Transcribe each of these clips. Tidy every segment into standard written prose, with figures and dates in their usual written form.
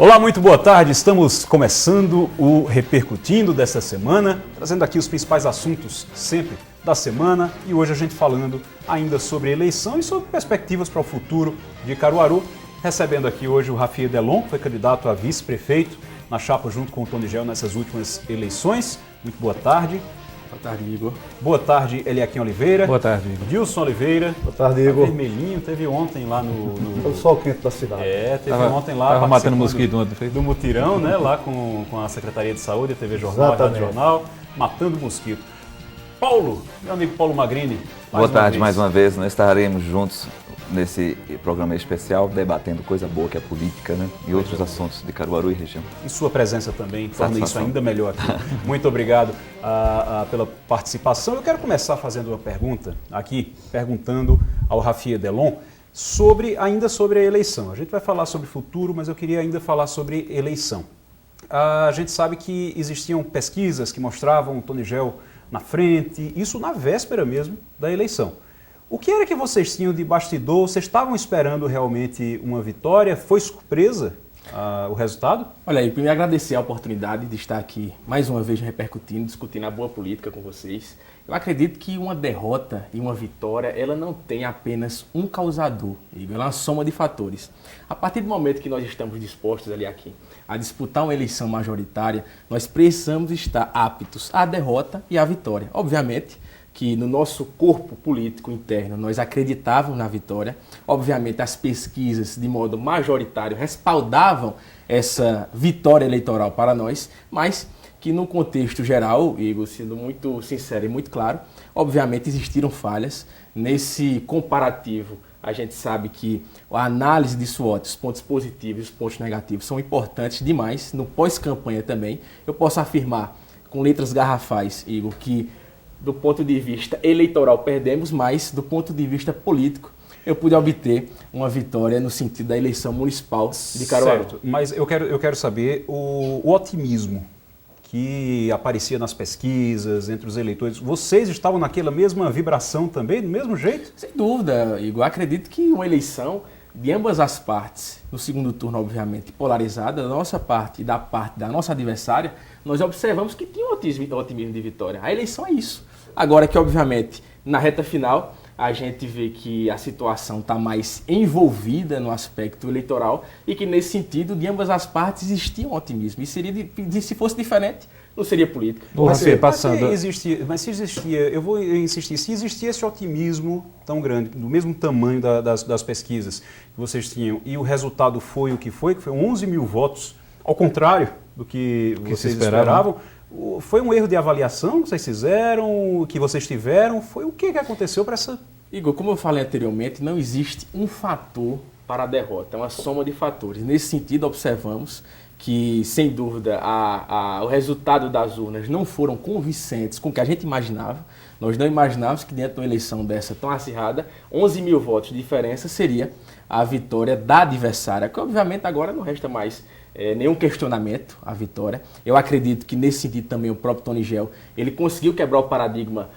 Olá, muito boa tarde. Estamos começando o Repercutindo desta semana, trazendo aqui os principais assuntos sempre da semana e hoje a gente falando ainda sobre eleição e sobre perspectivas para o futuro de Caruaru. Recebendo aqui hoje o Rafier Delon, que foi candidato a vice-prefeito na chapa junto com o Tony Gel nessas últimas eleições. Muito boa tarde. Boa tarde, Igor. Boa tarde, Eliakim Oliveira. Boa tarde, Igor. Dilson Oliveira. Boa tarde, Igor. Vermelhinho, teve ontem lá no... O sol quente da cidade. Teve ontem lá... Tava matando mosquito ontem. Do mutirão, né? Lá com a Secretaria de Saúde, a TV Jornal, a Rádio Jornal, matando mosquito. Paulo, meu amigo Paulo Magrini. Boa tarde mais uma vez. Nós estaremos juntos nesse programa especial, debatendo coisa boa que é a política, né? E outros assuntos de Caruaru e região. E sua presença também torna isso ainda melhor aqui. Muito obrigado pela participação. Eu quero começar fazendo uma pergunta aqui, perguntando ao Rafier Delon ainda sobre a eleição. A gente vai falar sobre futuro, mas eu queria ainda falar sobre eleição. A gente sabe que existiam pesquisas que mostravam o Tony Gel na frente, isso na véspera mesmo da eleição. O que era que vocês tinham de bastidor? Vocês estavam esperando realmente uma vitória? Foi surpresa o resultado? Olha aí, primeiro agradecer a oportunidade de estar aqui mais uma vez repercutindo, discutindo a boa política com vocês. Eu acredito que uma derrota e uma vitória, ela não tem apenas um causador, Igor, ela é uma soma de fatores. A partir do momento que nós estamos dispostos aqui a disputar uma eleição majoritária, nós precisamos estar aptos à derrota e à vitória. Obviamente que no nosso corpo político interno nós acreditávamos na vitória. Obviamente as pesquisas de modo majoritário respaldavam essa vitória eleitoral para nós, mas que no contexto geral, Igor, sendo muito sincero e muito claro, obviamente existiram falhas. Nesse comparativo, a gente sabe que a análise de SWOT, os pontos positivos e os pontos negativos são importantes demais. No pós-campanha também, eu posso afirmar com letras garrafais, Igor, que do ponto de vista eleitoral perdemos, mas do ponto de vista político eu pude obter uma vitória no sentido da eleição municipal de Caruaru. Certo, mas eu quero saber o otimismo que aparecia nas pesquisas, entre os eleitores. Vocês estavam naquela mesma vibração também, do mesmo jeito? Sem dúvida, Igor. Acredito que uma eleição de ambas as partes, no segundo turno, obviamente, polarizada, da nossa parte e da parte da nossa adversária, nós observamos que tinha um otimismo de vitória. A eleição é isso. Agora que, obviamente, na reta final, a gente vê que a situação está mais envolvida no aspecto eleitoral e que, nesse sentido, de ambas as partes existia um otimismo. E seria se fosse diferente, não seria política. Mas se existia, eu vou insistir, se existia esse otimismo tão grande, do mesmo tamanho das pesquisas que vocês tinham, e o resultado foi o que foi 11 mil votos, ao contrário do que vocês esperavam, foi um erro de avaliação que vocês fizeram, que vocês tiveram? Foi o que aconteceu para essa... Igor, como eu falei anteriormente, não existe um fator para a derrota, é uma soma de fatores. Nesse sentido, observamos que, sem dúvida, o resultado das urnas não foram convincentes com o que a gente imaginava. Nós não imaginávamos que dentro de uma eleição dessa tão acirrada, 11 mil votos de diferença seria a vitória da adversária, que obviamente agora não resta mais nenhum questionamento à vitória. Eu acredito que nesse sentido também o próprio Tony Gel, ele conseguiu quebrar o paradigma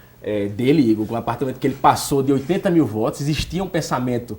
dele, Igor, com o apartamento que ele passou de 80 mil votos. Existia um pensamento,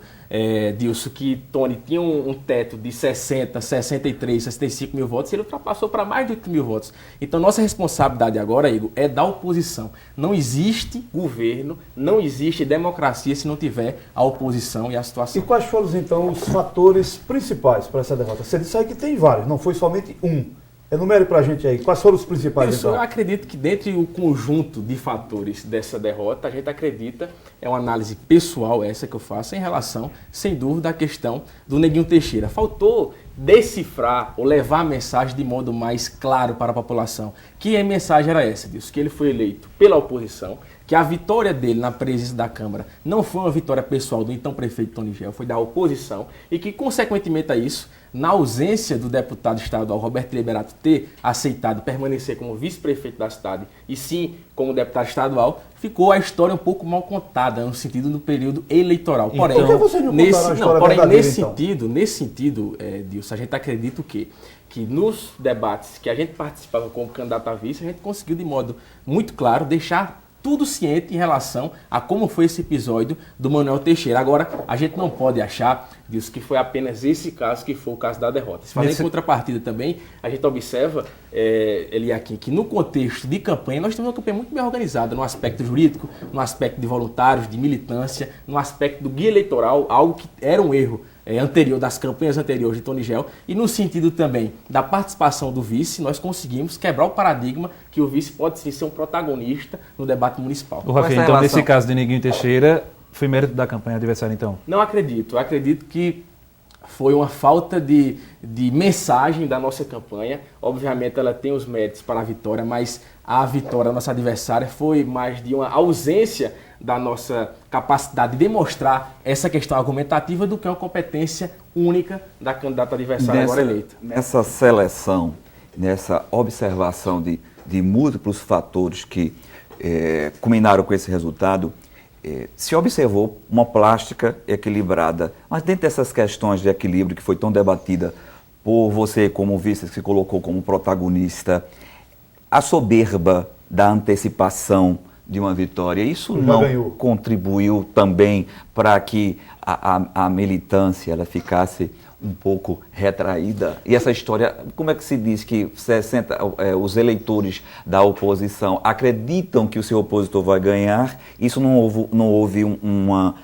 Dilson, que Tony tinha um teto de 60, 63, 65 mil votos e ele ultrapassou para mais de 8 mil votos. Então nossa responsabilidade agora, Igor, é da oposição. Não existe governo, não existe democracia se não tiver a oposição e a situação. E quais foram então os fatores principais para essa derrota? Você disse aí que tem vários, não foi somente um. Enumere para a gente aí, quais foram os principais? Eu acredito que dentro do conjunto de fatores dessa derrota, a gente acredita, é uma análise pessoal essa que eu faço, em relação, sem dúvida, à questão do Neguinho Teixeira. Faltou decifrar ou levar a mensagem de modo mais claro para a população. Que a mensagem era essa, Deus? Que ele foi eleito pela oposição, que a vitória dele na presidência da Câmara não foi uma vitória pessoal do então prefeito Tony Gel, foi da oposição, e que, consequentemente a isso, na ausência do deputado estadual Roberto Liberato ter aceitado permanecer como vice-prefeito da cidade e sim como deputado estadual, ficou a história um pouco mal contada, no sentido do período eleitoral. Porém, por que vocês não contaram a história nesse sentido, Dilson, a gente acredita que nos debates que a gente participava como candidato a vice, a gente conseguiu de modo muito claro deixar tudo ciente em relação a como foi esse episódio do Manuel Teixeira. Agora, a gente não pode achar, Dilson, que foi apenas esse caso que foi o caso da derrota. Se fazer em contrapartida também, a gente observa, Eliakim, que no contexto de campanha, nós temos uma campanha muito bem organizada no aspecto jurídico, no aspecto de voluntários, de militância, no aspecto do guia eleitoral, algo que era um erro anterior, das campanhas anteriores de Tony Gel, e no sentido também da participação do vice, nós conseguimos quebrar o paradigma que o vice pode sim ser um protagonista no debate municipal. O Rafinha, então nesse caso de Neguinho Teixeira, foi mérito da campanha adversária então? Não acredito. Eu acredito que foi uma falta de mensagem da nossa campanha. Obviamente ela tem os méritos para a vitória, mas a vitória da nossa adversária foi mais de uma ausência da nossa capacidade de demonstrar essa questão argumentativa do que uma competência única da candidata adversária agora eleita. Nessa seleção, nessa observação de múltiplos fatores que culminaram com esse resultado, se observou uma plástica equilibrada. Mas dentro dessas questões de equilíbrio que foi tão debatida por você como vice, que se colocou como protagonista, a soberba da antecipação de uma vitória, isso não contribuiu também para que a militância ela ficasse um pouco retraída? E essa história, como é que se diz que os eleitores da oposição acreditam que o seu opositor vai ganhar? Isso não houve uma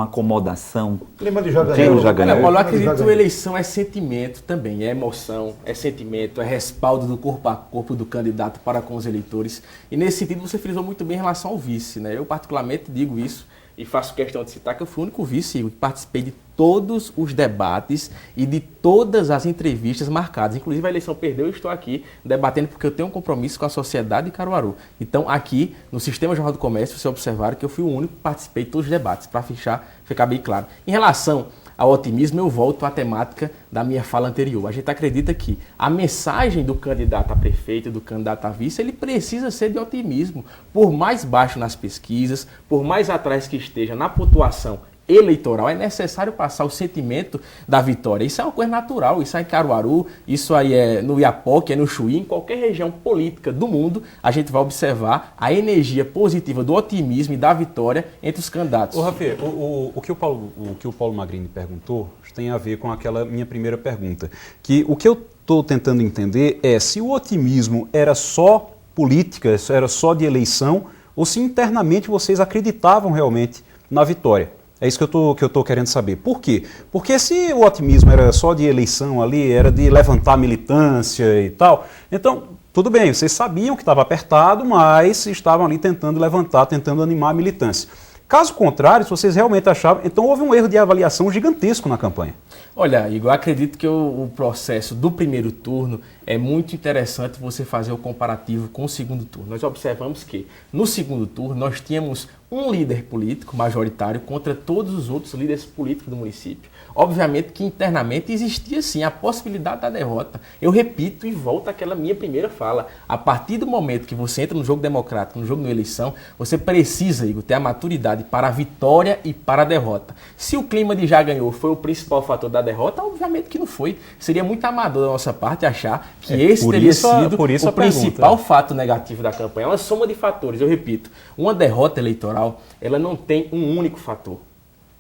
acomodação. Clima de já ganhou. Eu acredito que a eleição é sentimento também, é emoção, é sentimento, é respaldo do corpo a corpo do candidato para com os eleitores. E nesse sentido você frisou muito bem em relação ao vice, né? Eu particularmente digo isso e faço questão de citar que eu fui o único vice que participei de todos os debates e de todas as entrevistas marcadas. Inclusive a eleição perdeu e estou aqui debatendo porque eu tenho um compromisso com a sociedade de Caruaru. Então aqui no Sistema Jornal do Comércio vocês observaram que eu fui o único que participei de todos os debates, para ficar bem claro. Em relação ao otimismo, eu volto à temática da minha fala anterior. A gente acredita que a mensagem do candidato a prefeito e do candidato a vice, ele precisa ser de otimismo. Por mais baixo nas pesquisas, por mais atrás que esteja na pontuação eleitoral, é necessário passar o sentimento da vitória. Isso é uma coisa natural, isso é em Caruaru, isso aí é no Iapoque, é no Chuí, em qualquer região política do mundo, a gente vai observar a energia positiva do otimismo e da vitória entre os candidatos. Ô, Rafael, o que o Paulo Magrini perguntou tem a ver com aquela minha primeira pergunta, que o que eu estou tentando entender é se o otimismo era só política, era só de eleição, ou se internamente vocês acreditavam realmente na vitória. É isso que eu estou querendo saber. Por quê? Porque se o otimismo era só de eleição ali, era de levantar militância e tal, então, tudo bem, vocês sabiam que estava apertado, mas estavam ali tentando levantar, tentando animar a militância. Caso contrário, se vocês realmente achavam, então houve um erro de avaliação gigantesco na campanha. Olha, Igor, eu acredito que o processo do primeiro turno é muito interessante você fazer o comparativo com o segundo turno. Nós observamos que no segundo turno nós tínhamos um líder político majoritário contra todos os outros líderes políticos do município. Obviamente que internamente existia sim a possibilidade da derrota. Eu repito e volto àquela minha primeira fala. A partir do momento que você entra no jogo democrático, no jogo de eleição, você precisa, Igor, ter a maturidade para a vitória e para a derrota. Se o clima de já ganhou foi o principal fator da derrota, obviamente que não foi. Seria muito amador da nossa parte achar que esse teria sido o principal fato negativo da campanha. É uma soma de fatores. Eu repito, uma derrota eleitoral, ela não tem um único fator.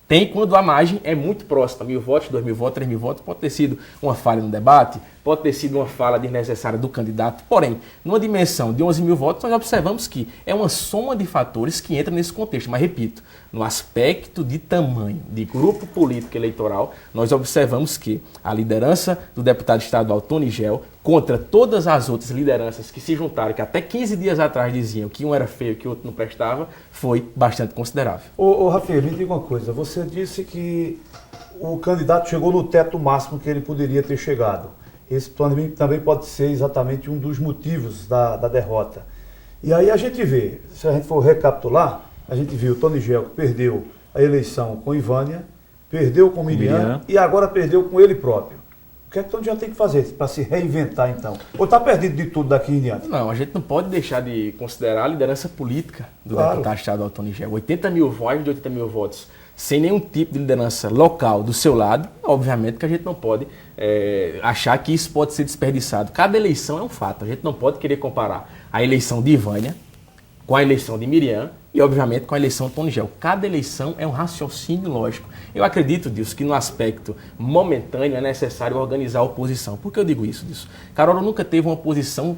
Tem quando a margem é muito próxima, 1.000 votos, 2.000 votos, 3.000 votos, pode ter sido uma falha no debate, pode ter sido uma fala desnecessária do candidato, porém, numa dimensão de 11.000 votos, nós observamos que é uma soma de fatores que entra nesse contexto, mas repito, no aspecto de tamanho, de grupo político eleitoral, nós observamos que a liderança do deputado estadual Tony Gel, contra todas as outras lideranças que se juntaram, que até 15 dias atrás diziam que um era feio e que o outro não prestava, foi bastante considerável. Ô Rafael, me diga uma coisa, você disse que o candidato chegou no teto máximo que ele poderia ter chegado. Esse também pode ser exatamente um dos motivos da derrota. E aí a gente vê, se a gente for recapitular, a gente viu o Tony Gel que perdeu a eleição com Ivânia, perdeu com Miriam e agora perdeu com ele próprio. O que é que o Tony Gel tem que fazer para se reinventar então? Ou está perdido de tudo daqui em diante? Não, a gente não pode deixar de considerar a liderança política do deputado estadual Tony Gel. 80.000 votos de 80.000 votos, sem nenhum tipo de liderança local do seu lado, obviamente que a gente não pode achar que isso pode ser desperdiçado. Cada eleição é um fato, a gente não pode querer comparar a eleição de Ivânia com a eleição de Miriam e, obviamente, com a eleição de Tony Gel. Cada eleição é um raciocínio lógico. Eu acredito, Dilson, que no aspecto momentâneo é necessário organizar a oposição. Por que eu digo isso, Dilson? Caruaru nunca teve uma posição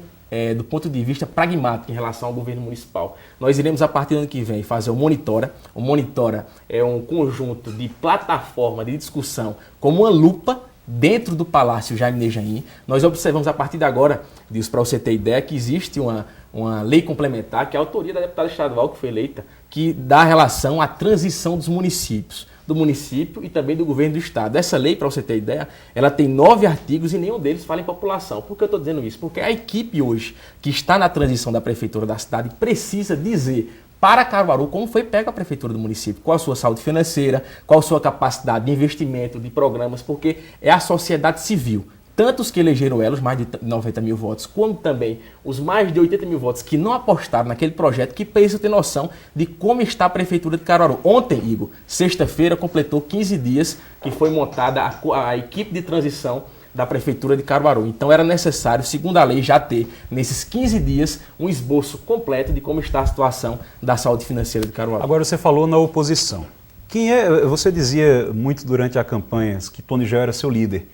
do ponto de vista pragmático em relação ao governo municipal. Nós iremos, a partir do ano que vem, fazer o Monitora. O Monitora é um conjunto de plataforma de discussão como uma lupa dentro do Palácio Jaime Nejaim. Nós observamos a partir de agora, Dilson, para você ter ideia, que existe uma lei complementar, que é a autoria da deputada estadual que foi eleita, que dá relação à transição dos municípios, do município e também do governo do estado. Essa lei, para você ter ideia, ela tem 9 artigos e nenhum deles fala em população. Por que eu estou dizendo isso? Porque a equipe hoje, que está na transição da prefeitura da cidade, precisa dizer para Caruaru como foi pego a prefeitura do município, qual a sua saúde financeira, qual a sua capacidade de investimento, de programas, porque é a sociedade civil. Tanto os que elegeram ela, os mais de 90 mil votos, como também os mais de 80 mil votos que não apostaram naquele projeto, que precisam ter noção de como está a Prefeitura de Caruaru. Ontem, Igor, sexta-feira, completou 15 dias que foi montada a equipe de transição da Prefeitura de Caruaru. Então era necessário, segundo a lei, já ter, nesses 15 dias, um esboço completo de como está a situação da saúde financeira de Caruaru. Agora você falou na oposição. Você dizia muito durante a campanha que Tony Gel era seu líder.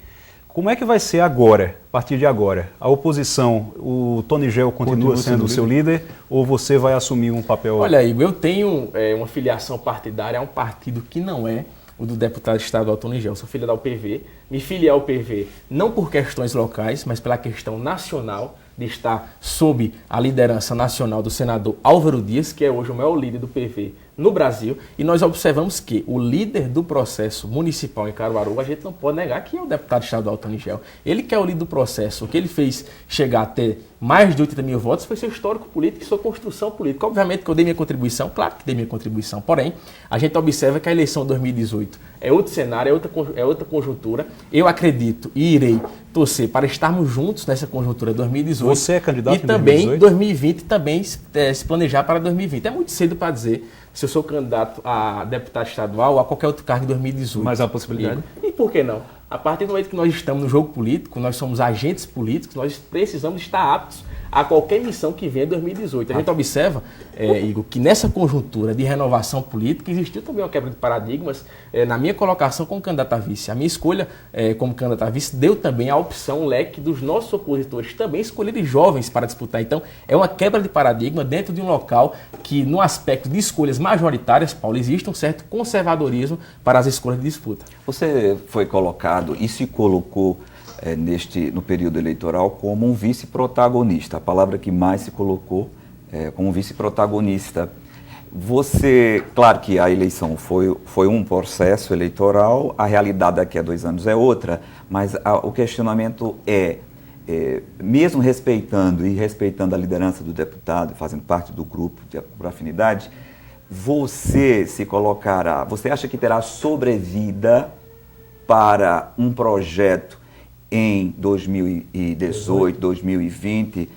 Como é que vai ser agora, a partir de agora? A oposição, o Tony Gel continua sendo o seu líder ou você vai assumir um papel... Olha, Igor, eu tenho uma filiação partidária a um partido que não é o do deputado estadual Tony Gel. Sou filho da UPV, me filiei ao PV não por questões locais, mas pela questão nacional de estar sob a liderança nacional do senador Álvaro Dias, que é hoje o maior líder do PV no Brasil, e nós observamos que o líder do processo municipal em Caruaru, a gente não pode negar que é o deputado estadual Tony Gel. Ele que é o líder do processo. O que ele fez chegar a ter mais de 80 mil votos foi seu histórico político e sua construção política. Obviamente que eu dei minha contribuição, claro que dei minha contribuição, porém, a gente observa que a eleição de 2018 é outro cenário, é outra conjuntura. Eu acredito e irei torcer para estarmos juntos nessa conjuntura de 2018. Você é candidato e em também 2018? 2020 também se planejar para 2020. É muito cedo para dizer se eu sou candidato a deputado estadual ou a qualquer outro cargo em 2018. Mas há a possibilidade? E por que não? A partir do momento que nós estamos no jogo político, nós somos agentes políticos, nós precisamos estar aptos a qualquer missão que venha em 2018. A gente observa, Igor, que nessa conjuntura de renovação política existiu também uma quebra de paradigmas na minha colocação como candidato a vice. A minha escolha como candidato a vice deu também a opção, um leque dos nossos opositores também escolherem jovens para disputar. Então, é uma quebra de paradigma dentro de um local que, no aspecto de escolhas majoritárias, Paulo, existe um certo conservadorismo para as escolhas de disputa. Você foi colocado e se colocou no período eleitoral como um vice-protagonista, a palavra que mais se colocou como vice-protagonista. Você, claro que a eleição foi um processo eleitoral, a realidade daqui a 2 anos é outra, mas o questionamento mesmo respeitando a liderança do deputado, fazendo parte do grupo por afinidade, você se colocará, você acha que terá sobrevida para um projeto em 2018, 2020,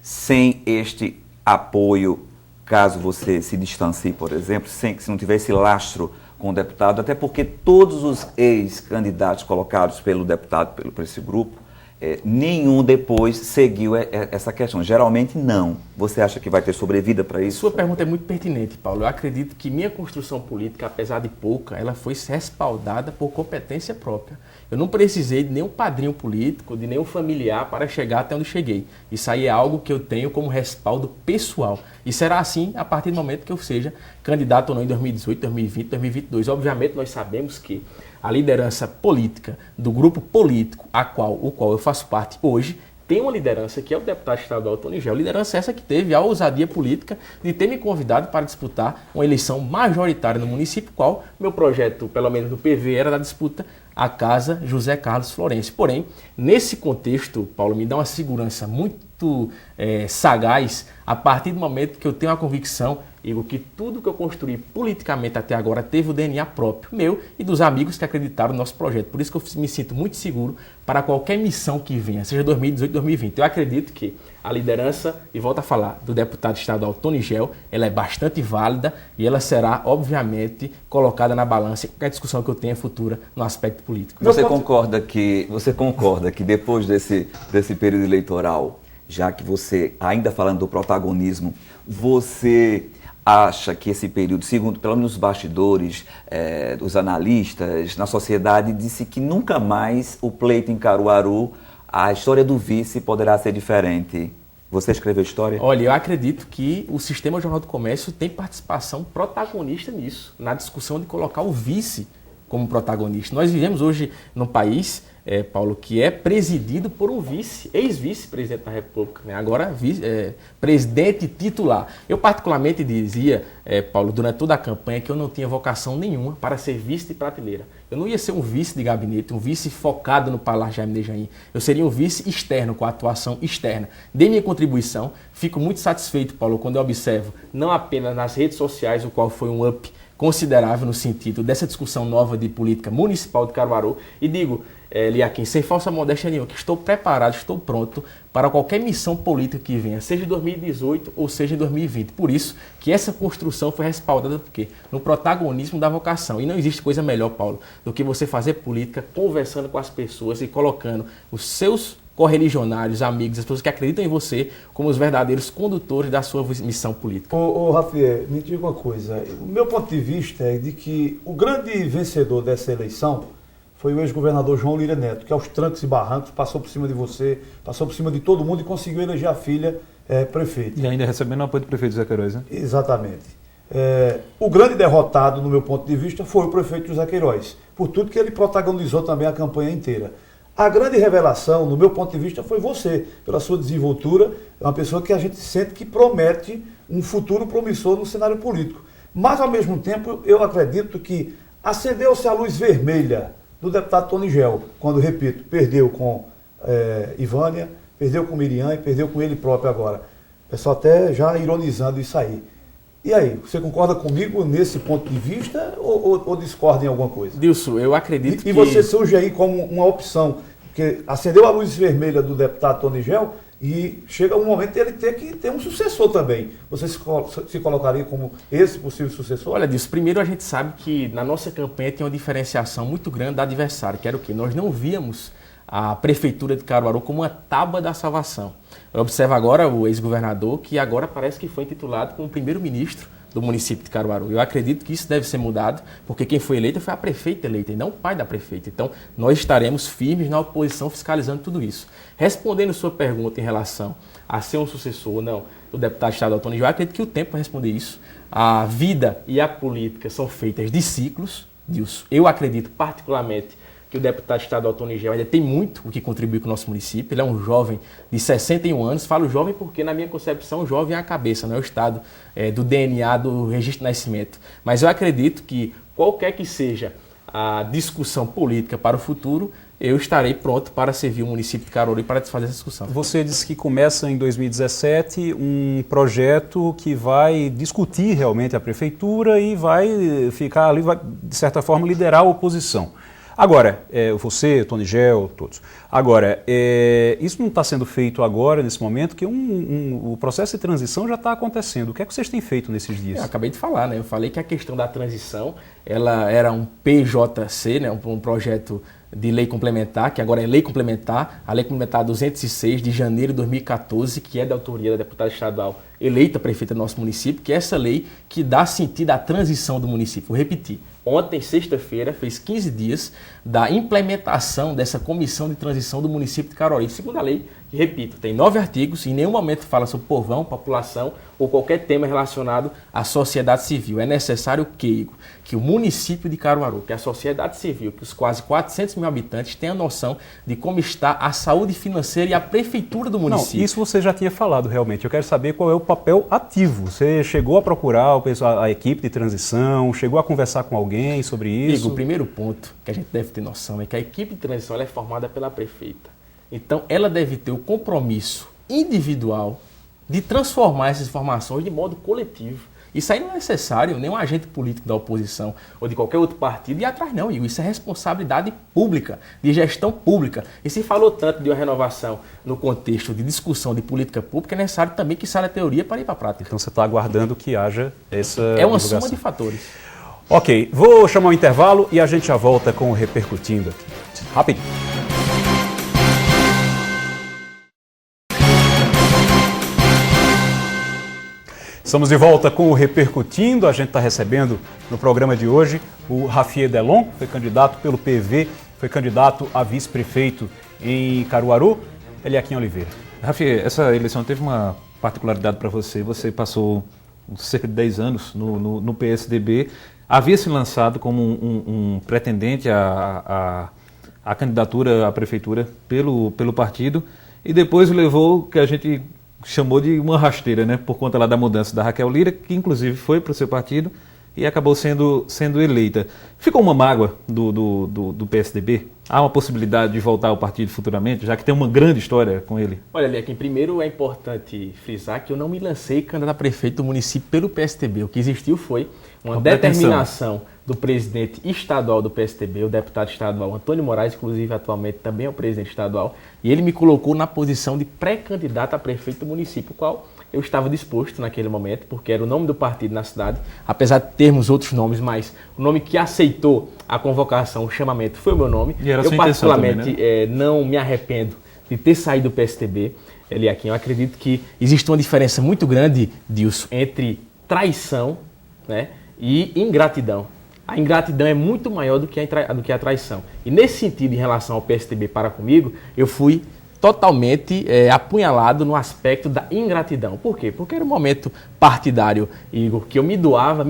sem este apoio, caso você se distancie, por exemplo, se não tivesse lastro com o deputado, até porque todos os ex-candidatos colocados pelo deputado, por esse grupo, nenhum depois seguiu essa questão. Geralmente não. Você acha que vai ter sobrevida para isso? Sua pergunta é muito pertinente, Paulo. Eu acredito que minha construção política, apesar de pouca, ela foi respaldada por competência própria. Eu não precisei de nenhum padrinho político, de nenhum familiar para chegar até onde cheguei. Isso aí é algo que eu tenho como respaldo pessoal. E será assim a partir do momento que eu seja candidato ou não em 2018, 2020, 2022. Obviamente nós sabemos que a liderança política do grupo político o qual eu faço parte hoje tem uma liderança que é o deputado estadual Tony Gel. Liderança essa que teve a ousadia política de ter me convidado para disputar uma eleição majoritária no município, qual meu projeto, pelo menos no PV, era da disputa à Casa José Carlos Florencio. Porém, nesse contexto, Paulo, me dá uma segurança muito sagaz a partir do momento que eu tenho a convicção, Igor, que tudo que eu construí politicamente até agora teve o DNA próprio meu e dos amigos que acreditaram no nosso projeto. Por isso que eu me sinto muito seguro para qualquer missão que venha, seja 2018, 2020. Eu acredito que a liderança, e volto a falar, do deputado estadual Tony Gel, ela é bastante válida e ela será, obviamente, colocada na balança em qualquer discussão que eu tenha futura no aspecto político. Você concorda que depois desse período eleitoral já que você, ainda falando do protagonismo, você acha que esse período, segundo pelo menos os bastidores, os analistas, na sociedade, disse que nunca mais o pleito em Caruaru, a história do vice poderá ser diferente? Você escreveu história? Olha, eu acredito que o Sistema Jornal do Comércio tem participação protagonista nisso, na discussão de colocar o vice como protagonista. Nós vivemos hoje num país, Paulo, que é presidido por um vice, ex-vice-presidente da República, né? Agora presidente titular. Eu particularmente dizia, Paulo, durante toda a campanha, que eu não tinha vocação nenhuma para ser vice de prateleira. Eu não ia ser um vice de gabinete, um vice focado no Palácio Jaime de Jaim. Eu seria um vice externo, com atuação externa. Dei minha contribuição, fico muito satisfeito, Paulo, quando eu observo, não apenas nas redes sociais, o qual foi um up considerável no sentido dessa discussão nova de política municipal de Caruaru, e digo, Eliakim, sem falsa modéstia nenhuma, que estou preparado, estou pronto para qualquer missão política que venha, seja em 2018 ou seja em 2020. Por isso que essa construção foi respaldada no protagonismo da vocação. E não existe coisa melhor, Paulo, do que você fazer política conversando com as pessoas e colocando os seus correligionários, amigos, as pessoas que acreditam em você como os verdadeiros condutores da sua missão política. Rafael, me diga uma coisa. O meu ponto de vista é de que o grande vencedor dessa eleição foi o ex-governador João Lira Neto, que aos trancos e barrancos passou por cima de você, passou por cima de todo mundo e conseguiu eleger a filha prefeita. E ainda recebendo o apoio do prefeito José Queiroz, né? Exatamente. O grande derrotado, no meu ponto de vista, foi o prefeito José Queiroz, por tudo que ele protagonizou também a campanha inteira. A grande revelação, no meu ponto de vista, foi você, pela sua desenvoltura, uma pessoa que a gente sente que promete um futuro promissor no cenário político. Mas, ao mesmo tempo, eu acredito que acendeu-se a luz vermelha do deputado Tony Gel, quando, repito, perdeu com Ivânia, perdeu com Miriam e perdeu com ele próprio agora. O pessoal até já ironizando isso aí. E aí, você concorda comigo nesse ponto de vista ou discorda em alguma coisa? Dilson, eu acredito que... E você surge aí como uma opção, porque acendeu a luz vermelha do deputado Tony Gel e chega um momento de ele ter que ter um sucessor também. Você se colocaria como esse possível sucessor? Olha, Dilson, primeiro a gente sabe que na nossa campanha tem uma diferenciação muito grande do adversário, que era o quê? Nós não víamos a Prefeitura de Caruaru como uma tábua da salvação. Eu observo agora o ex-governador, que agora parece que foi intitulado como primeiro-ministro do município de Caruaru. Eu acredito que isso deve ser mudado, porque quem foi eleita foi a prefeita eleita e não o pai da prefeita. Então, nós estaremos firmes na oposição fiscalizando tudo isso. Respondendo sua pergunta em relação a ser um sucessor ou não do deputado estadual Tony Gel, eu acredito que o tempo vai responder isso. A vida e a política são feitas de ciclos, Dilson. Eu acredito particularmente que o deputado estadual Tony Gel ainda tem muito o que contribuir com o nosso município. Ele é um jovem de 61 anos. Falo jovem porque, na minha concepção, jovem é a cabeça, não é o estado do DNA, do registro de nascimento. Mas eu acredito que, qualquer que seja a discussão política para o futuro, eu estarei pronto para servir o município de Caruaru e para desfazer essa discussão. Você disse que começa em 2017 um projeto que vai discutir realmente a prefeitura e vai ficar ali, vai, de certa forma, liderar a oposição. Agora, você, Tony Gel, todos. Agora, isso não está sendo feito agora, nesse momento, que o processo de transição já está acontecendo. O que é que vocês têm feito nesses dias? Eu acabei de falar, né? Eu falei que a questão da transição, ela era um PJC, né? Um projeto de lei complementar, que agora é lei complementar, a lei complementar 206 de janeiro de 2014, que é da autoria da deputada estadual eleita prefeita do nosso município, que é essa lei que dá sentido à transição do município. Vou repetir. Ontem, sexta-feira, fez 15 dias da implementação dessa comissão de transição do município de Caruaru. Segundo a lei, que, repito, tem 9 artigos, em nenhum momento fala sobre povão, população ou qualquer tema relacionado à sociedade civil. É necessário que o município de Caruaru, que a sociedade civil, que os quase 400 mil habitantes tenham noção de como está a saúde financeira e a prefeitura do município. Não, isso você já tinha falado realmente. Eu quero saber qual é o papel ativo. Você chegou a procurar a equipe de transição, chegou a conversar com alguém sobre isso? O primeiro ponto que a gente deve ter noção é que a equipe de transição ela é formada pela prefeita. Então, ela deve ter o compromisso individual de transformar essas informações de modo coletivo. Isso aí não é necessário nenhum agente político da oposição ou de qualquer outro partido ir atrás, não, Igor. Isso é responsabilidade pública, de gestão pública. E se falou tanto de uma renovação no contexto de discussão de política pública, é necessário também que saia a teoria para ir para a prática. Então, você está aguardando que haja essa É uma divulgação. soma de fatores. Ok, vou chamar o intervalo e a gente já volta com o Repercutindo aqui. Rapidinho. Estamos de volta com o Repercutindo. A gente está recebendo no programa de hoje o Rafier Delon, foi candidato pelo PV, foi candidato a vice-prefeito em Caruaru. Eliakim Oliveira. Rafier, essa eleição teve uma particularidade para você. Você passou cerca de 10 anos no PSDB, havia se lançado como um pretendente à candidatura à prefeitura pelo partido e depois levou o que a gente chamou de uma rasteira, né, por conta lá da mudança da Raquel Lira, que inclusive foi para o seu partido e acabou sendo eleita. Ficou uma mágoa do PSDB? Há uma possibilidade de voltar ao partido futuramente, já que tem uma grande história com ele? Olha, Eliakim, primeiro é importante frisar que eu não me lancei candidato a prefeito do município pelo PSDB. O que existiu foi uma determinação do presidente estadual do PSDB, o deputado estadual Antônio Moraes, inclusive atualmente também é o presidente estadual, e ele me colocou na posição de pré-candidato a prefeito do município, qual eu estava disposto naquele momento, porque era o nome do partido na cidade, apesar de termos outros nomes, mas o nome que aceitou a convocação, o chamamento, foi o meu nome. E era eu particularmente também, né? Não me arrependo de ter saído do PSDB, Eliakim. Eu acredito que existe uma diferença muito grande, Dilson, entre traição, né, e ingratidão. A ingratidão é muito maior do que a traição. E nesse sentido, em relação ao PSDB para comigo, eu fui totalmente apunhalado no aspecto da ingratidão. Por quê? Porque era um momento partidário, Igor, que eu me doava,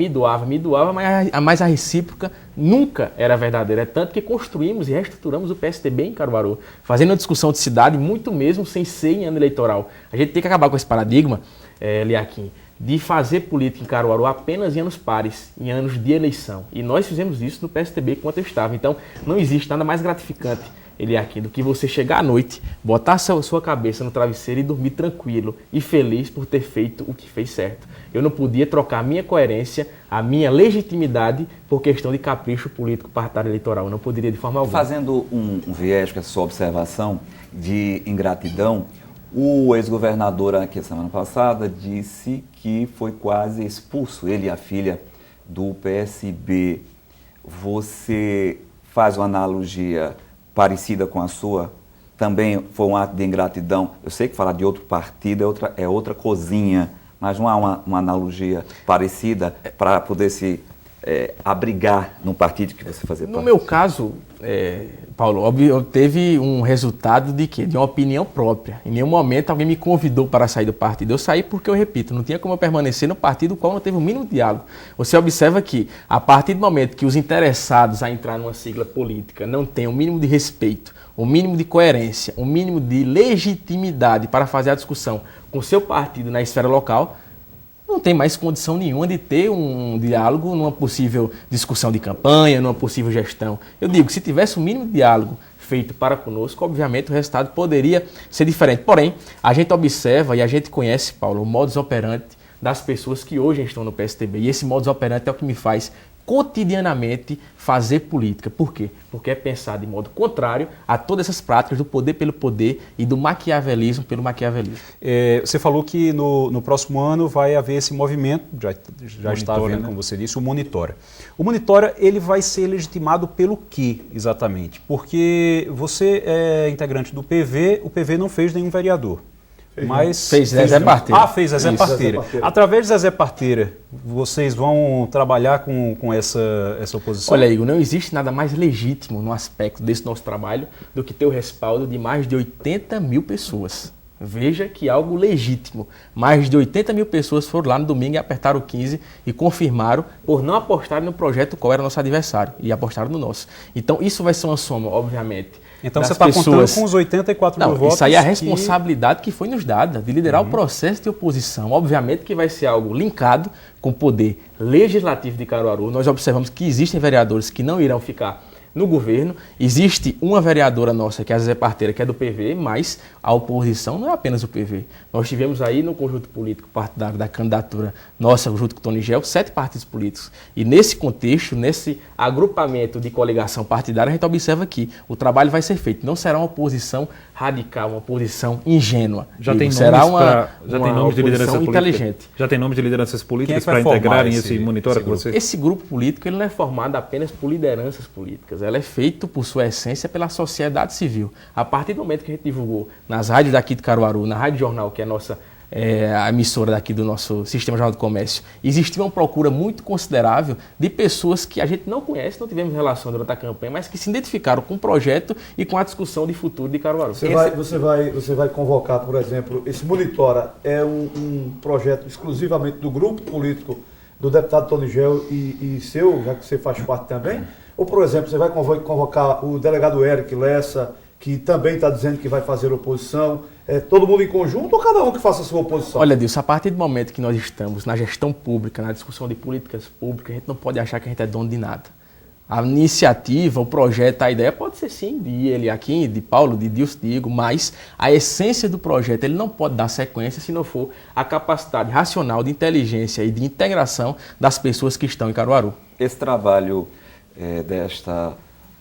mas a recíproca nunca era verdadeira. É tanto que construímos e reestruturamos o PSDB em Caruaru, fazendo uma discussão de cidade, muito mesmo sem ser em ano eleitoral. A gente tem que acabar com esse paradigma, Eliakim, de fazer política em Caruaru apenas em anos pares, em anos de eleição. E nós fizemos isso no PSDB enquanto eu estava. Então, não existe nada mais gratificante, Eliakim, do que você chegar à noite, botar sua cabeça no travesseiro e dormir tranquilo e feliz por ter feito o que fez certo. Eu não podia trocar a minha coerência, a minha legitimidade por questão de capricho político partidário eleitoral. Eu não poderia de forma alguma. Fazendo um viés com essa sua observação de ingratidão, o ex-governador aqui a semana passada disse que foi quase expulso, ele e a filha, do PSB. Você faz uma analogia parecida com a sua? Também foi um ato de ingratidão? Eu sei que falar de outro partido é outra cozinha, mas não há uma analogia parecida para poder se abrigar num partido que você fazia parte? No meu caso, Paulo, teve um resultado de quê? De uma opinião própria. Em nenhum momento alguém me convidou para sair do partido. Eu saí porque, eu repito, não tinha como eu permanecer no partido qual não teve o mínimo diálogo. Você observa que, a partir do momento que os interessados a entrar numa sigla política não têm o mínimo de respeito, o mínimo de coerência, o mínimo de legitimidade para fazer a discussão com o seu partido na esfera local, não tem mais condição nenhuma de ter um diálogo numa possível discussão de campanha, numa possível gestão. Eu digo, se tivesse um mínimo de diálogo feito para conosco, obviamente o resultado poderia ser diferente. Porém, a gente observa e a gente conhece, Paulo, o modus operandi das pessoas que hoje estão no PSDB. E esse modus operandi é o que me faz cotidianamente fazer política. Por quê? Porque é pensar de modo contrário a todas essas práticas do poder pelo poder e do maquiavelismo pelo maquiavelismo. Você falou que no próximo ano vai haver esse movimento, já está havendo, né? Como você disse, o Monitora. O Monitora, ele vai ser legitimado pelo quê, exatamente? Porque você é integrante do PV, o PV não fez nenhum vereador. Fez Zezé Parteira. Fez Zezé Parteira. Através de Zezé Parteira, vocês vão trabalhar com essa oposição? Olha, Igor, não existe nada mais legítimo no aspecto desse nosso trabalho do que ter o respaldo de mais de 80 mil pessoas. Veja que algo legítimo. Mais de 80 mil pessoas foram lá no domingo e apertaram o 15 e confirmaram por não apostarem no projeto qual era nosso adversário e apostaram no nosso. Então isso vai ser uma soma, obviamente. Então você está contando com os 84 mil votos? Isso aí é a responsabilidade que foi nos dada, de liderar o processo de oposição. Obviamente que vai ser algo linkado com o poder legislativo de Caruaru. Nós observamos que existem vereadores que não irão ficar no governo. Existe uma vereadora nossa, que é a Zezé Parteira, que é do PV, mas a oposição não é apenas o PV. Nós tivemos aí no conjunto político partidário da candidatura nossa, junto com o Tony Gel, 7 partidos políticos. E nesse contexto, nesse agrupamento de coligação partidária, a gente observa que o trabalho vai ser feito. Não será uma oposição radical, uma oposição ingênua. Será uma nomes de liderança inteligente. Já tem nome de lideranças políticas para integrarem esse Monitora com você? Esse grupo político ele não é formado apenas por lideranças políticas. Ela é feita, por sua essência, pela sociedade civil. A partir do momento que a gente divulgou nas rádios daqui de Caruaru, na Rádio Jornal, que é a nossa a emissora daqui do nosso Sistema Jornal do Comércio, existia uma procura muito considerável de pessoas que a gente não conhece, não tivemos relação durante a campanha, mas que se identificaram com o projeto e com a discussão de futuro de Caruaru. Você vai convocar, por exemplo, esse Monitora é um projeto exclusivamente do grupo político do deputado Tony Gel e seu, já que você faz parte também? Ou, por exemplo, você vai convocar o delegado Eric Lessa, que também está dizendo que vai fazer oposição, todo mundo em conjunto ou cada um que faça a sua oposição? Olha, Dilson, a partir do momento que nós estamos na gestão pública, na discussão de políticas públicas, a gente não pode achar que a gente é dono de nada. A iniciativa, o projeto, a ideia pode ser sim de ele aqui, de Paulo, de Dilson, de Igor, mas a essência do projeto ele não pode dar sequência se não for a capacidade racional de inteligência e de integração das pessoas que estão em Caruaru. Esse trabalho desta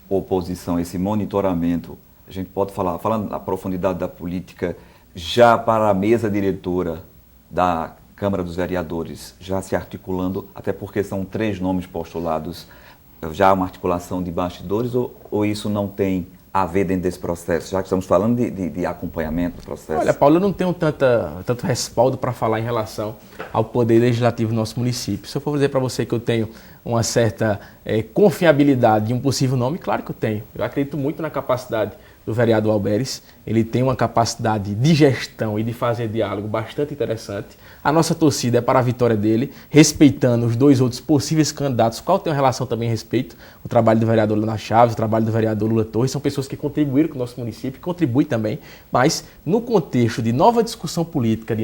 oposição, esse monitoramento, a gente pode falar, falando da profundidade da política, já para a mesa diretora da Câmara dos Vereadores, já se articulando, até porque são 3 nomes postulados, já há uma articulação de bastidores ou isso não tem a ver dentro desse processo, já que estamos falando de acompanhamento do processo? Olha, Paulo, eu não tenho tanto respaldo para falar em relação ao poder legislativo do nosso município. Se eu for dizer para você que eu tenho uma certa confiabilidade em um possível nome, claro que eu tenho. Eu acredito muito na capacidade do vereador Alberes, ele tem uma capacidade de gestão e de fazer diálogo bastante interessante. A nossa torcida é para a vitória dele, respeitando os 2 outros possíveis candidatos, qual tem uma relação também a respeito, o trabalho do vereador Luna Chaves, o trabalho do vereador Lula Torres, são pessoas que contribuíram com o nosso município, contribuem também, mas no contexto de nova discussão política, de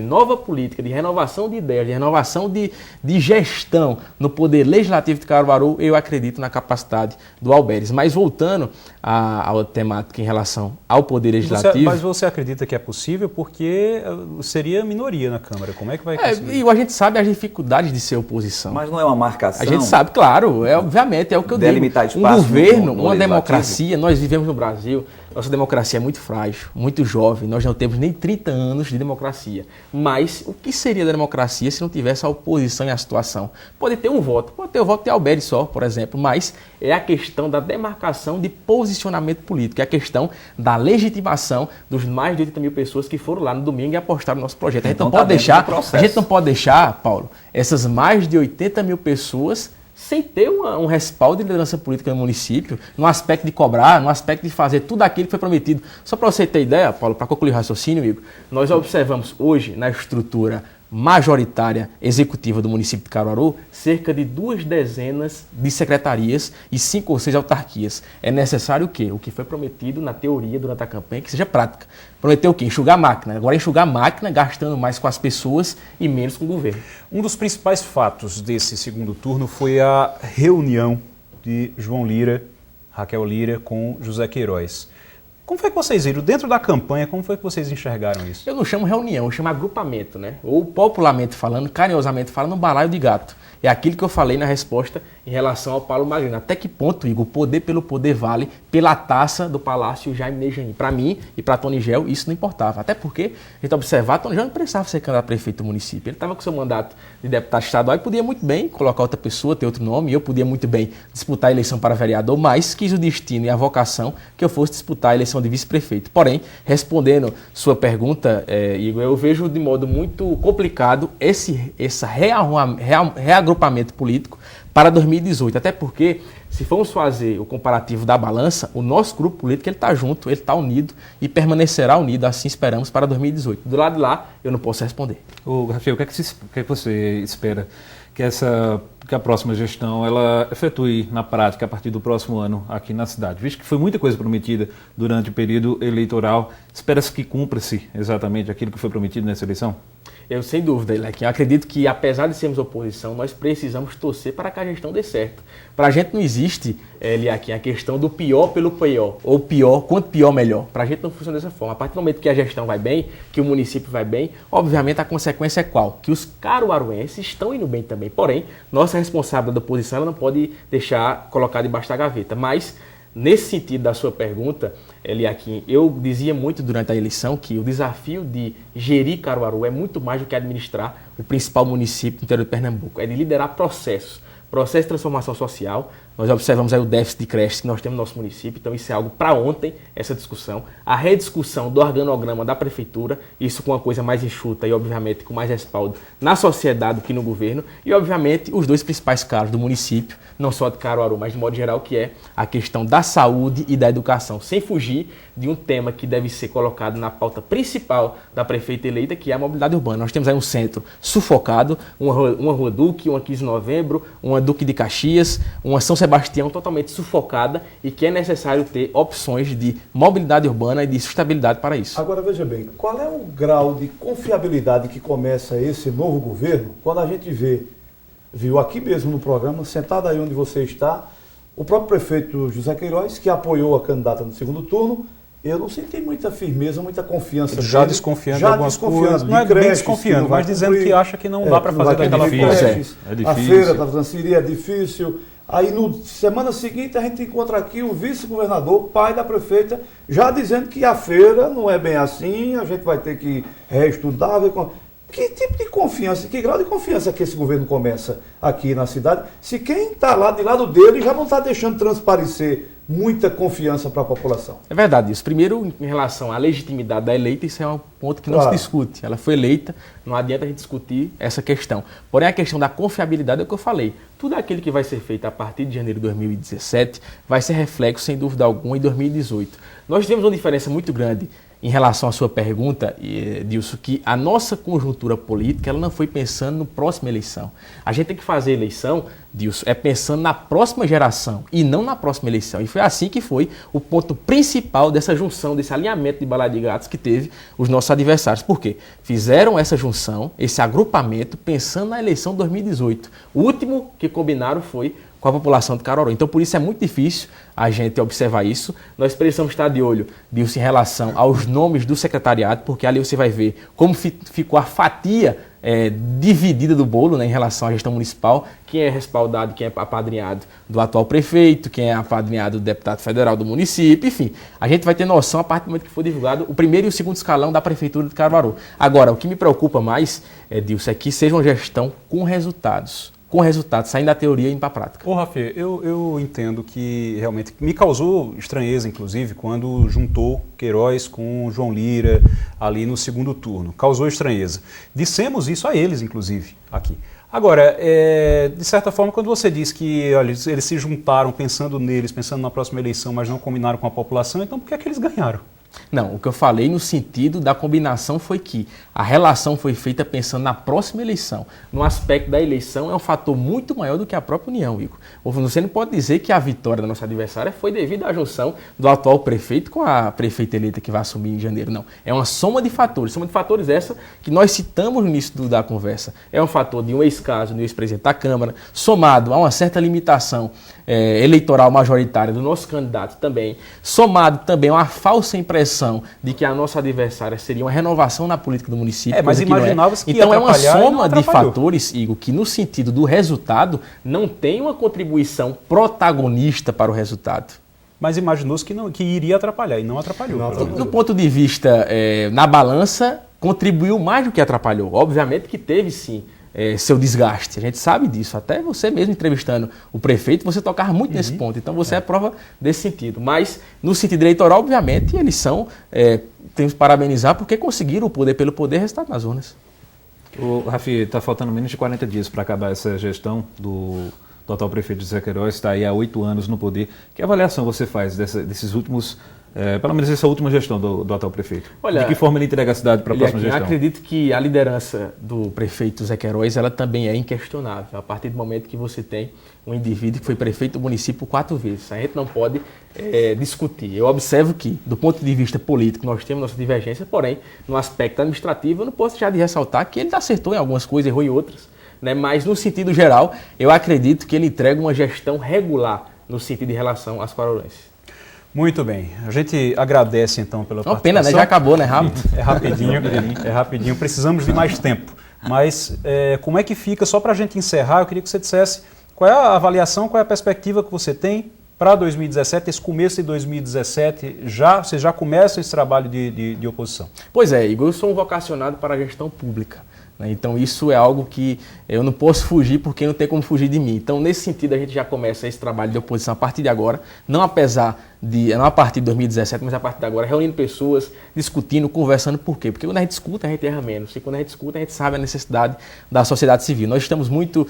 renovação de ideias, de renovação de gestão no poder legislativo de Caruaru, eu acredito na capacidade do Alberes. Mas voltando à temática em relação ao poder legislativo... Mas você acredita que é possível? Porque seria minoria na Câmara. Como é que vai conseguir? E a gente sabe as dificuldades de ser oposição. Mas não é uma marcação? A gente sabe, claro. Obviamente, é o que eu digo. Delimitar espaço um governo, no uma legislativo? democracia, nós vivemos no Brasil, nossa democracia é muito frágil, muito jovem, nós não temos nem 30 anos de democracia. Mas o que seria da democracia se não tivesse a oposição e a situação? Pode ter um voto, pode ter o voto de Alberes só, por exemplo, mas é a questão da demarcação de posicionamento político, é a questão da legitimação dos mais de 80 mil pessoas que foram lá no domingo e apostaram no nosso projeto. A gente não pode deixar, Paulo, essas mais de 80 mil pessoas sem ter um respaldo de liderança política no município, no aspecto de cobrar, no aspecto de fazer tudo aquilo que foi prometido. Só para você ter ideia, Paulo, para concluir o raciocínio, Igor, nós observamos hoje na estrutura majoritária executiva do município de Caruaru, cerca de 2 dezenas de secretarias e 5 ou 6 autarquias. É necessário o quê? O que foi prometido na teoria durante a campanha, que seja prática. Prometeu o quê? Enxugar a máquina. Agora enxugar a máquina, gastando mais com as pessoas e menos com o governo. Um dos principais fatos desse segundo turno foi a reunião de João Lira, Raquel Lira com José Queiroz. Como foi que vocês viram? Dentro da campanha, como foi que vocês enxergaram isso? Eu não chamo reunião, eu chamo agrupamento, né? Ou popularmente falando, carinhosamente falando, um balaio de gato. É aquilo que eu falei na resposta em relação ao Paulo Magrino. Até que ponto, Igor, o poder pelo poder vale pela taça do Palácio Jaime Nejaim? Para mim e para Tony Gel, isso não importava. Até porque, a gente observar, Tony Gel não precisava ser candidato a prefeito do município. Ele estava com seu mandato de deputado estadual e podia muito bem colocar outra pessoa, ter outro nome. Eu podia muito bem disputar a eleição para vereador, mas quis o destino e a vocação que eu fosse disputar a eleição de vice-prefeito. Porém, respondendo sua pergunta, Igor, eu vejo de modo muito complicado esse reagrupamento político para 2018, até porque se formos fazer o comparativo da balança, o nosso grupo político ele está junto, ele está unido e permanecerá unido, assim esperamos, para 2018. Do lado de lá, eu não posso responder. Rafael, o que é que você espera que a próxima gestão ela efetue na prática a partir do próximo ano aqui na cidade? Visto que foi muita coisa prometida durante o período eleitoral, espera-se que cumpra-se exatamente aquilo que foi prometido nessa eleição? Eu, sem dúvida, Lequim, eu acredito que, apesar de sermos oposição, nós precisamos torcer para que a gestão dê certo. Para a gente não existe, Lequim, a questão do pior pelo pior, ou pior, quanto pior, melhor. Para a gente não funciona dessa forma. A partir do momento que a gestão vai bem, que o município vai bem, obviamente a consequência é qual? Que os caruaruenses estão indo bem também. Porém, nossa responsabilidade da oposição ela não pode deixar colocar debaixo da gaveta. Mas, nesse sentido da sua pergunta, Eliakim, eu dizia muito durante a eleição que o desafio de gerir Caruaru é muito mais do que administrar o principal município do interior de Pernambuco. É de liderar processos de transformação social, Nós observamos aí o déficit de creches que nós temos no nosso município, então isso é algo para ontem, essa discussão. A rediscussão do organograma da prefeitura, isso com uma coisa mais enxuta e, obviamente, com mais respaldo na sociedade do que no governo. E, obviamente, os dois principais casos do município, não só de Caruaru, mas de modo geral, que é a questão da saúde e da educação, sem fugir de um tema que deve ser colocado na pauta principal da prefeita eleita, que é a mobilidade urbana. Nós temos aí um centro sufocado, uma Rua Duque, uma 15 de Novembro, uma Duque de Caxias, uma São Sebastião totalmente sufocada e que é necessário ter opções de mobilidade urbana e de sustentabilidade para isso. Agora, veja bem, qual é o grau de confiabilidade que começa esse novo governo quando a gente viu aqui mesmo no programa, sentado aí onde você está, o próprio prefeito José Queiroz, que apoiou a candidata no segundo turno. Eu não senti muita firmeza, muita confiança. Já dele, desconfiando de algumas coisas. De não é creches, bem desconfiando, mas dizendo que acha que não dá para fazer daquela forma. É difícil. A feira está fazendo seria difícil. Aí, semana seguinte, a gente encontra aqui o vice-governador, pai da prefeita, já dizendo que a feira não é bem assim, a gente vai ter que reestudar, ver com... Que tipo de confiança, que grau de confiança que esse governo começa aqui na cidade, se quem está lá de lado dele já não está deixando transparecer muita confiança para a população? É verdade isso. Primeiro, em relação à legitimidade da eleita, isso é um ponto que não se discute. Ela foi eleita, não adianta a gente discutir essa questão. Porém, a questão da confiabilidade é o que eu falei. Tudo aquilo que vai ser feito a partir de janeiro de 2017 vai ser reflexo, sem dúvida alguma, em 2018. Nós tivemos uma diferença muito grande em relação à sua pergunta, Dilson, que a nossa conjuntura política ela não foi pensando na próxima eleição. A gente tem que fazer eleição, Dilson, pensando na próxima geração e não na próxima eleição. E foi assim que foi o ponto principal dessa junção, desse alinhamento de bala de gatos que teve os nossos adversários. Por quê? Fizeram essa junção, esse agrupamento, pensando na eleição de 2018. O último que combinaram foi com a população de Caruaru. Então, por isso é muito difícil a gente observar isso. Nós precisamos estar de olho, Dilson, em relação aos nomes do secretariado, porque ali você vai ver como ficou a fatia dividida do bolo, né, em relação à gestão municipal, quem é respaldado, quem é apadrinhado do atual prefeito, quem é apadrinhado do deputado federal do município, enfim. A gente vai ter noção a partir do momento que for divulgado o primeiro e o segundo escalão da prefeitura de Caruaru. Agora, o que me preocupa mais, Dilson, é que seja uma gestão com resultados, saindo da teoria e indo para a prática. Ô, Rafa, eu entendo que realmente me causou estranheza, inclusive, quando juntou Queiroz com João Lira ali no segundo turno. Causou estranheza. Dissemos isso a eles, inclusive, aqui. Agora, de certa forma, quando você diz que olha, eles se juntaram pensando neles, pensando na próxima eleição, mas não combinaram com a população, então por que é que eles ganharam? Não, o que eu falei no sentido da combinação foi que a relação foi feita pensando na próxima eleição. No aspecto da eleição é um fator muito maior do que a própria união, Igor. Você não pode dizer que a vitória da nossa adversária foi devido à junção do atual prefeito com a prefeita eleita que vai assumir em janeiro, não. É uma soma de fatores essa que nós citamos no início da conversa. É um fator de um ex-caso, do ex-presidente da Câmara, somado a uma certa limitação eleitoral majoritária do nosso candidato também, somado também a uma falsa impressão de que a nossa adversária seria uma renovação na política do município. Mas imaginava-se que então é uma soma de fatores, Igor, que no sentido do resultado não tem uma contribuição protagonista para o resultado. Mas imaginou-se que iria atrapalhar e não atrapalhou. Do ponto de vista na balança, contribuiu mais do que atrapalhou. Obviamente que teve sim seu desgaste. A gente sabe disso. Até você mesmo entrevistando o prefeito, você tocava muito nesse ponto. Então você é prova desse sentido. Mas no sentido eleitoral, obviamente, eles são, temos que parabenizar porque conseguiram o poder pelo poder, resultado nas urnas. Rafi, está faltando menos de 40 dias para acabar essa gestão do atual prefeito José Queiroz, está aí há 8 anos no poder. Que avaliação você faz desses últimos, pelo menos essa última gestão do atual prefeito? Olha, de que forma ele entrega a cidade para a próxima gestão? Eu acredito que a liderança do prefeito José Queiroz, ela também é inquestionável, a partir do momento que você tem um indivíduo que foi prefeito do município 4 vezes. A gente não pode discutir. Eu observo que, do ponto de vista político, nós temos nossa divergência, porém, no aspecto administrativo, eu não posso deixar de ressaltar que ele acertou em algumas coisas, errou em outras. Né? Mas, no sentido geral, eu acredito que ele entrega uma gestão regular no sentido de relação às caruaruenses. Muito bem. A gente agradece, então, pela participação. Pena, né? Já acabou, né? Rápido. É rapidinho. Precisamos de mais tempo. Mas como é que fica, só para a gente encerrar, eu queria que você dissesse qual é a avaliação, qual é a perspectiva que você tem para 2017, esse começo de 2017, vocês já começam esse trabalho de oposição? Pois é, Igor, eu sou um vocacionado para a gestão pública. Então isso é algo que eu não posso fugir porque não tem como fugir de mim. Então nesse sentido a gente já começa esse trabalho de oposição a partir de agora, não a partir de 2017, mas a partir de agora, reunindo pessoas, discutindo, conversando. Por quê? Porque quando a gente escuta, a gente erra menos. E quando a gente escuta, a gente sabe a necessidade da sociedade civil. Nós estamos muito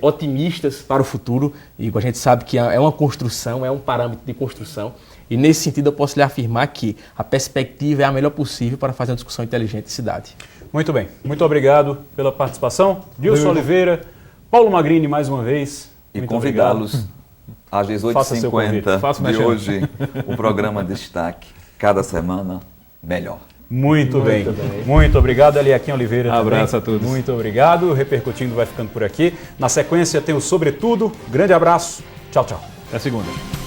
otimistas para o futuro, e a gente sabe que é uma construção, é um parâmetro de construção. E nesse sentido eu posso lhe afirmar que a perspectiva é a melhor possível para fazer uma discussão inteligente de cidade. Muito bem, muito obrigado pela participação. Dilson Oliveira, Paulo Magrini mais uma vez. E convidá-los às 18h50 de hoje, o programa Destaque, cada semana melhor. Muito bem. Muito obrigado, Eliakim Oliveira. Abraço também. a todos. Muito obrigado. O Repercutindo vai ficando por aqui. Na sequência tem o Sobretudo. Grande abraço. Tchau, tchau. Até segunda.